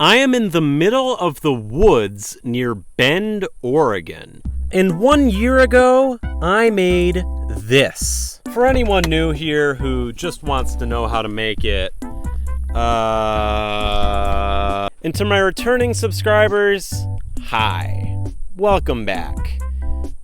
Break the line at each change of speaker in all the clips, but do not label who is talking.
I am in the middle of the woods near Bend, Oregon. And 1 year ago, I made this. For anyone new here who just wants to know how to make it, and to my returning subscribers, hi. Welcome back.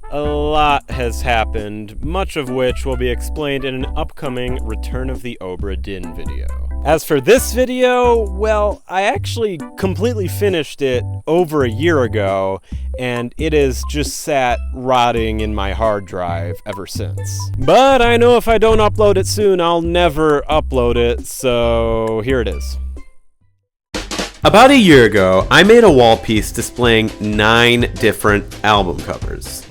A lot has happened, much of which will be explained in an upcoming Return of the Obra Dinn video. As for this video, well, I actually completely finished it over a year ago, and it has just sat rotting in my hard drive ever since. But I know if I don't upload it soon, I'll never upload it, so here it is. About a year ago, I made a wall piece displaying 9 different album covers.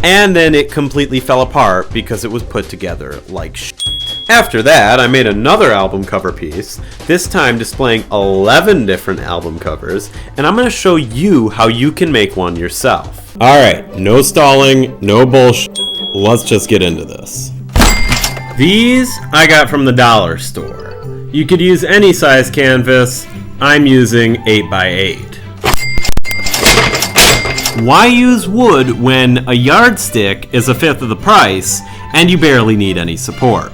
And then it completely fell apart because it was put together like shit. After that, I made another album cover piece, this time displaying 11 different album covers, and I'm going to show you how you can make one yourself. Alright, no stalling, no bullshit, let's just get into this. These I got from the dollar store. You could use any size canvas, I'm using 8x8. Why use wood when a yardstick is a fifth of the price and you barely need any support?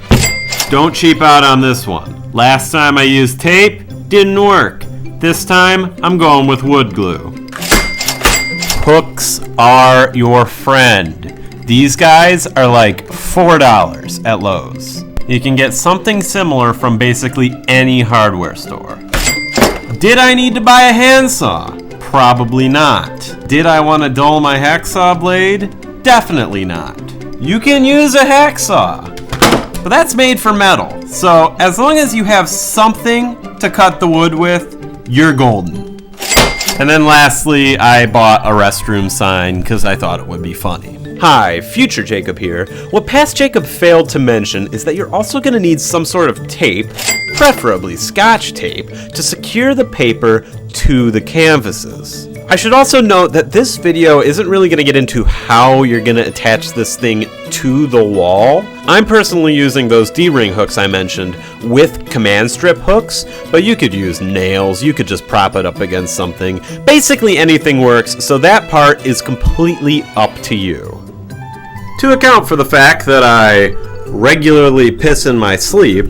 Don't cheap out on this one. Last time I used tape, didn't work. This time, I'm going with wood glue. Hooks are your friend. These guys are like $4 at Lowe's. You can get something similar from basically any hardware store. Did I need to buy a handsaw? Probably not. Did I want to dull my hacksaw blade? Definitely not. You can use a hacksaw, but that's made for metal. So as long as you have something to cut the wood with, you're golden. And then lastly, I bought a restroom sign because I thought it would be funny. Hi, Future Jacob here. What Past Jacob failed to mention is that you're also going to need some sort of tape, preferably Scotch tape, to secure the paper to the canvases. I should also note that this video isn't really going to get into how you're going to attach this thing to the wall. I'm personally using those D-ring hooks I mentioned with command strip hooks, but you could use nails, you could just prop it up against something. Basically anything works, so that part is completely up to you. To account for the fact that I regularly piss in my sleep,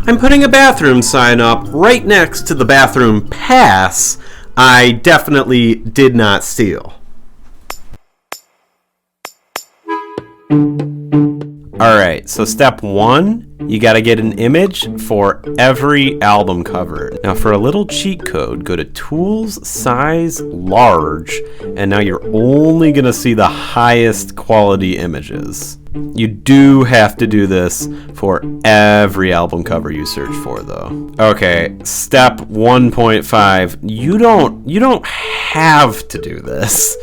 I'm putting a bathroom sign up right next to the bathroom pass I definitely did not steal. Alright, so step 1, you gotta get an image for every album cover. Now for a little cheat code, go to Tools, Size, Large, and now you're only gonna see the highest quality images. You do have to do this for every album cover you search for though. Okay, step 1.5, you don't have to do this,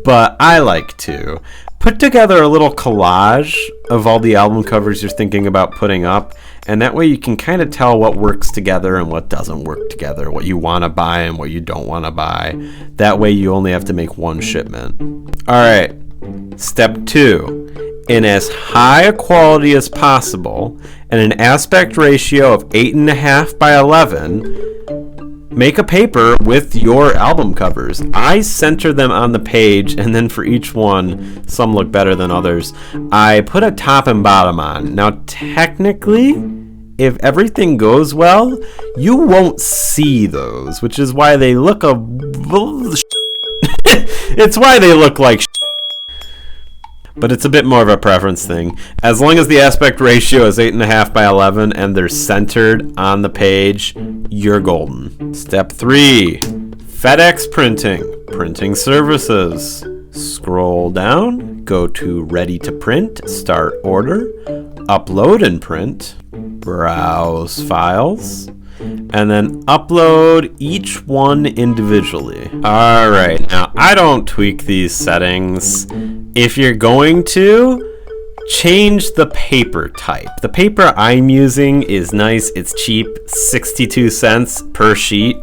but I like to. Put together a little collage of all the album covers you're thinking about putting up, and that way you can kind of tell what works together and what doesn't work together, what you want to buy and what you don't want to buy. That way you only have to make one shipment. Alright, step 2. In as high a quality as possible and an aspect ratio of 8.5 by 11, make a paper with your album covers. I center them on the page, and then for each one, some look better than others, I put a top and bottom on. Now, technically, if everything goes well, you won't see those, which is why they look it's why they look like but it's a bit more of a preference thing. As long as the aspect ratio is 8.5 by 11 and they're centered on the page, you're golden. Step 3, FedEx printing, printing services. Scroll down, go to Ready to Print, Start Order, Upload and Print, Browse Files, and then upload each one individually. Alright, now I don't tweak these settings. If you're going to, change the paper type. The paper I'm using is nice, it's cheap, 62 cents per sheet.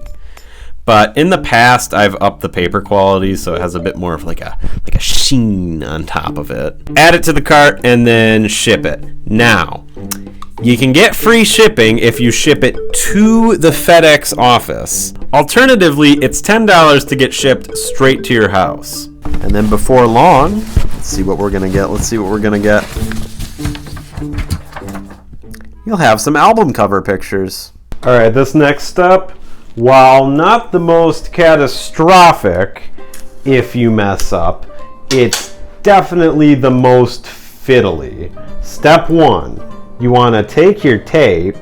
But in the past, I've upped the paper quality so it has a bit more of like a sheen on top of it. Add it to the cart and then ship it. Now, You can get free shipping if you ship it to the FedEx office. Alternatively, it's $10 to get shipped straight to your house. And then before long, let's see what we're gonna get. You'll have some album cover pictures. All right, this next step, while not the most catastrophic if you mess up, it's definitely the most fiddly. Step 1, you want to take your tape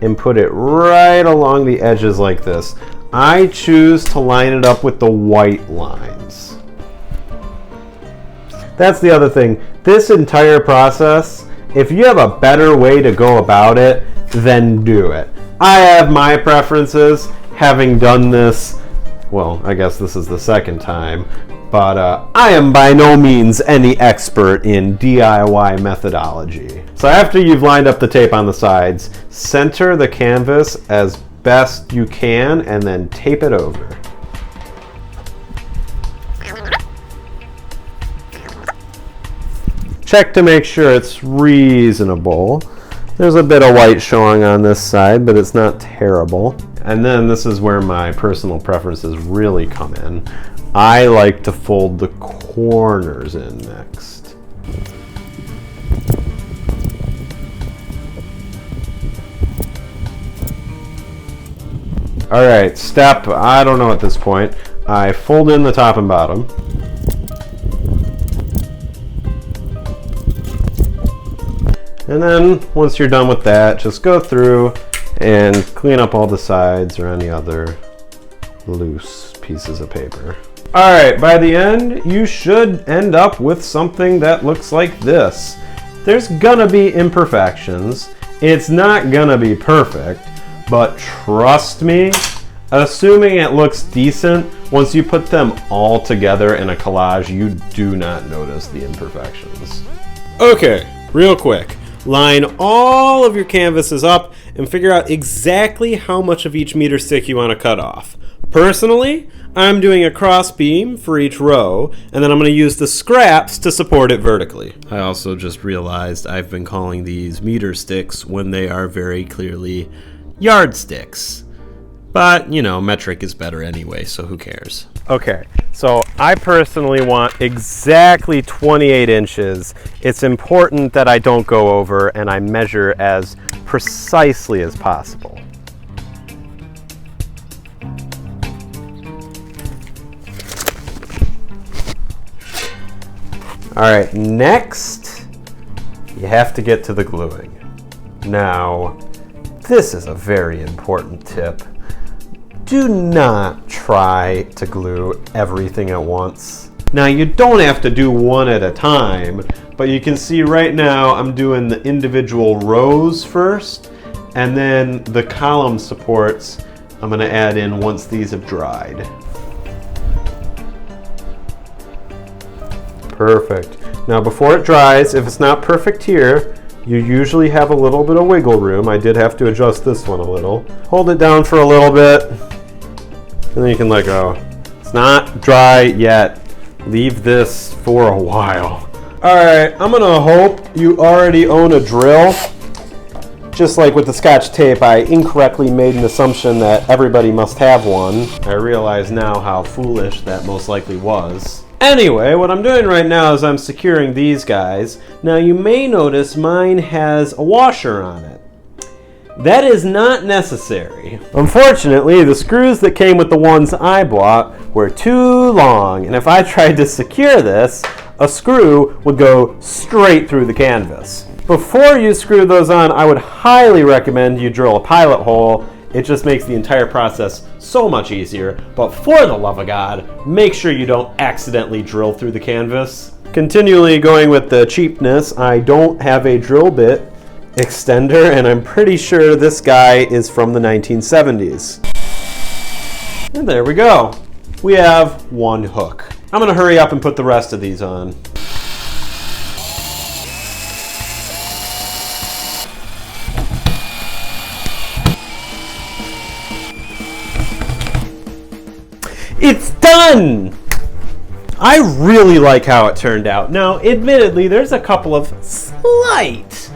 and put it right along the edges like this. I choose to line it up with the white lines. That's the other thing. This entire process, if you have a better way to go about it, then do it. I have my preferences, having done this, well, I guess this is the second time, but I am by no means any expert in DIY methodology. So after you've lined up the tape on the sides, center the canvas as best you can and then tape it over. Check to make sure it's reasonable. There's a bit of white showing on this side, but it's not terrible. And then this is where my personal preferences really come in. I like to fold the corners in next. All right, step, I don't know at this point. I fold in the top and bottom. And then once you're done with that, just go through and clean up all the sides or any other loose pieces of paper. All right, by the end, you should end up with something that looks like this. There's gonna be imperfections. It's not gonna be perfect, but trust me, assuming it looks decent, once you put them all together in a collage, you do not notice the imperfections. Okay, real quick. Line all of your canvases up and figure out exactly how much of each meter stick you want to cut off. Personally, I'm doing a cross beam for each row, and then I'm going to use the scraps to support it vertically. I also just realized I've been calling these meter sticks when they are very clearly yardsticks. But, you know, metric is better anyway, so who cares? Okay, so I personally want exactly 28 inches. It's important that I don't go over and I measure as precisely as possible. All right, next, you have to get to the gluing. Now, this is a very important tip. Do not try to glue everything at once. Now, you don't have to do one at a time, but you can see right now I'm doing the individual rows first, and then the column supports I'm going to add in once these have dried. Perfect. Now, before it dries, if it's not perfect here, you usually have a little bit of wiggle room. I did have to adjust this one a little. Hold it down for a little bit, and then you can let go. It's not dry yet. Leave this for a while. All right, I'm gonna hope you already own a drill. Just like with the Scotch tape, I incorrectly made an assumption that everybody must have one. I realize now how foolish that most likely was. Anyway, what I'm doing right now is I'm securing these guys. Now you may notice mine has a washer on it. That is not necessary. Unfortunately, the screws that came with the ones I bought were too long, and if I tried to secure this, a screw would go straight through the canvas. Before you screw those on, I would highly recommend you drill a pilot hole. It just makes the entire process so much easier. But for the love of God, make sure you don't accidentally drill through the canvas. Continually going with the cheapness, I don't have a drill bit extender, and I'm pretty sure this guy is from the 1970s. And there we go. We have one hook. I'm gonna hurry up and put the rest of these on. It's done! I really like how it turned out. Now, admittedly, there's a couple of slight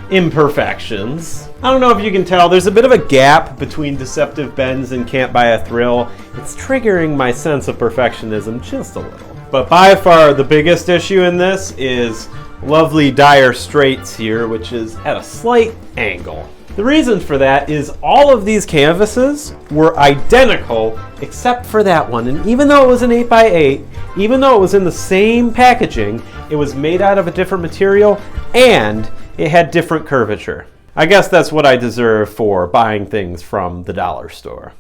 imperfections. I don't know if you can tell, there's a bit of a gap between Deceptive Bends and Can't Buy a Thrill. It's triggering my sense of perfectionism just a little. But by far the biggest issue in this is lovely Dire Straits here, which is at a slight angle. The reason for that is all of these canvases were identical except for that one. And even though it was an 8x8, even though it was in the same packaging, it was made out of a different material and it had different curvature. I guess that's what I deserve for buying things from the dollar store.